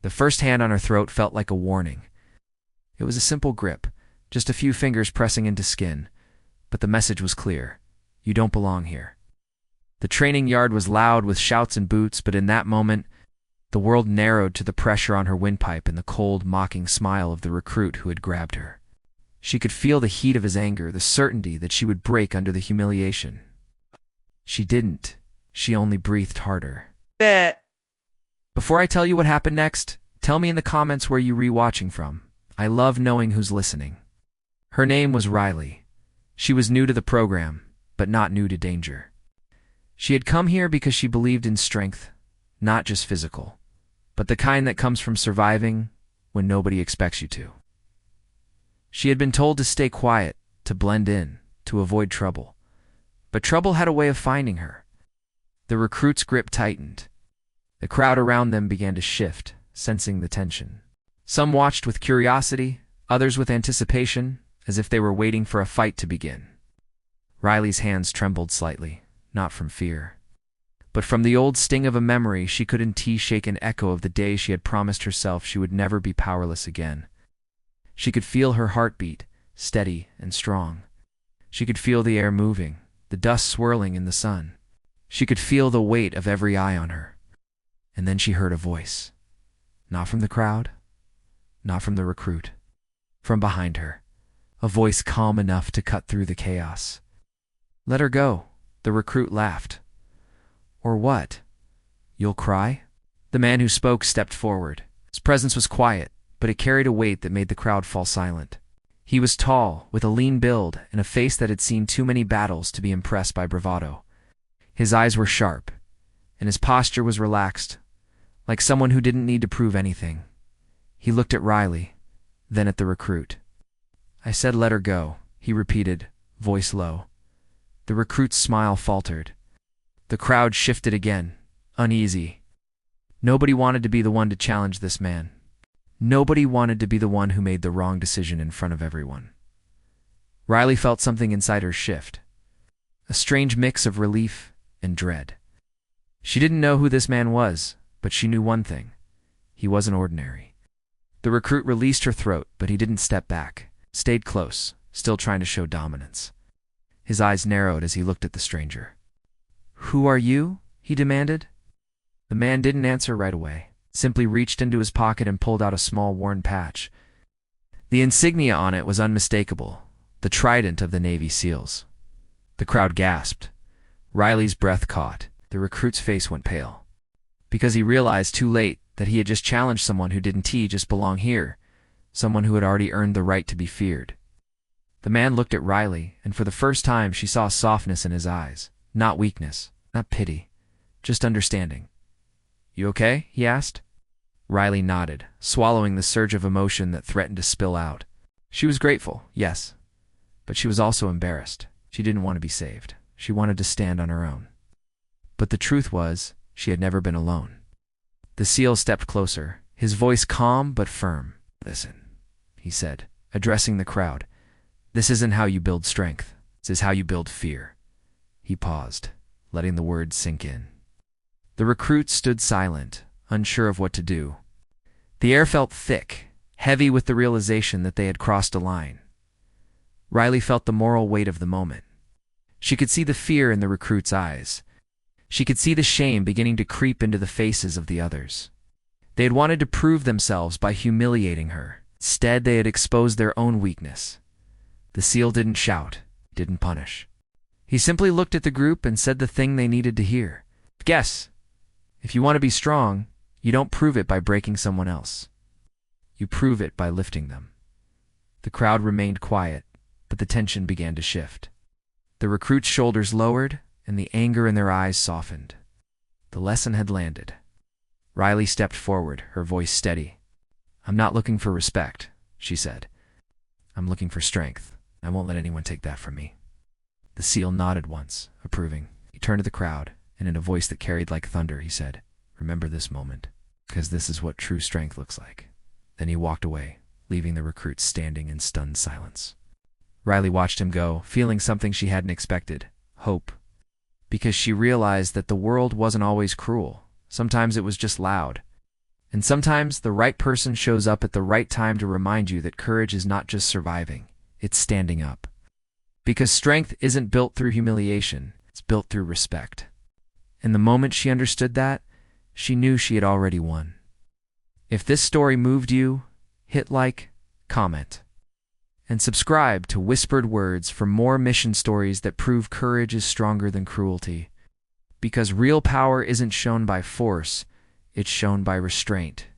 The first hand on her throat felt like a warning. It was a simple grip, just a few fingers pressing into skin, but the message was clear. You don't belong here. The training yard was loud with shouts and boots, but in that moment, the world narrowed to the pressure on her windpipe and the cold, mocking smile of the recruit who had grabbed her. She could feel the heat of his anger, the certainty that she would break under the humiliation. She didn't. She only breathed harder. Before I tell you what happened next, tell me in the comments where you rewatching from. I love knowing who's listening. Her name was Riley. She was new to the program, but not new to danger. She had come here because she believed in strength, not just physical, but the kind that comes from surviving when nobody expects you to. She had been told to stay quiet, to blend in, to avoid trouble. But trouble had a way of finding her. The recruit's grip tightened. The crowd around them began to shift, sensing the tension. Some watched with curiosity, others with anticipation, as if they were waiting for a fight to begin. Riley's hands trembled slightly, not from fear, but from the old sting of a memory she couldn't shake, an echo of the day she had promised herself she would never be powerless again. She could feel her heartbeat, steady and strong. She could feel the air moving, the dust swirling in the sun. She could feel the weight of every eye on her. And then she heard a voice. Not from the crowd, not from the recruit. From behind her. A voice calm enough to cut through the chaos. Let her go, the recruit laughed. Or what? You'll cry? The man who spoke stepped forward. His presence was quiet, but it carried a weight that made the crowd fall silent. He was tall, with a lean build and a face that had seen too many battles to be impressed by bravado. His eyes were sharp, and his posture was relaxed, like someone who didn't need to prove anything. He looked at Riley, then at the recruit. I said let her go, he repeated, voice low. The recruit's smile faltered. The crowd shifted again, uneasy. Nobody wanted to be the one to challenge this man. Nobody wanted to be the one who made the wrong decision in front of everyone. Riley felt something inside her shift, a strange mix of relief and dread. She didn't know who this man was, but she knew one thing. He wasn't ordinary. The recruit released her throat, but he didn't step back, stayed close, still trying to show dominance. His eyes narrowed as he looked at the stranger. Who are you? He demanded. The man didn't answer right away, simply reached into his pocket and pulled out a small worn patch. The insignia on it was unmistakable, the trident of the Navy SEALs. The crowd gasped. Riley's breath caught. The recruit's face went pale. Because he realized too late that he had just challenged someone who didn't just belong here, someone who had already earned the right to be feared. The man looked at Riley, and for the first time she saw softness in his eyes. Not weakness, not pity, just understanding. You okay? He asked. Riley nodded, swallowing the surge of emotion that threatened to spill out. She was grateful, yes, but she was also embarrassed. She didn't want to be saved. She wanted to stand on her own. But the truth was, she had never been alone. The SEAL stepped closer, his voice calm but firm. Listen, he said, addressing the crowd. This isn't how you build strength. This is how you build fear. He paused, letting the words sink in. The recruits stood silent, unsure of what to do. The air felt thick, heavy with the realization that they had crossed a line. Riley felt the moral weight of the moment. She could see the fear in the recruit's eyes. She could see the shame beginning to creep into the faces of the others. They had wanted to prove themselves by humiliating her. Instead, they had exposed their own weakness. The SEAL didn't shout, didn't punish. He simply looked at the group and said the thing they needed to hear. Guess, if you want to be strong, you don't prove it by breaking someone else. You prove it by lifting them. The crowd remained quiet, but the tension began to shift. The recruits' shoulders lowered, and the anger in their eyes softened. The lesson had landed. Riley stepped forward, her voice steady. I'm not looking for respect, she said. I'm looking for strength. I won't let anyone take that from me. The SEAL nodded once, approving. He turned to the crowd, and in a voice that carried like thunder, he said, Remember this moment, because this is what true strength looks like. Then he walked away, leaving the recruits standing in stunned silence. Riley watched him go, feeling something she hadn't expected, hope. Because she realized that the world wasn't always cruel. Sometimes it was just loud. And sometimes the right person shows up at the right time to remind you that courage is not just surviving, it's standing up. Because strength isn't built through humiliation, it's built through respect. And the moment she understood that, she knew she had already won. If this story moved you, hit like, comment, and subscribe to Whispered Words for more mission stories that prove courage is stronger than cruelty. Because real power isn't shown by force, it's shown by restraint.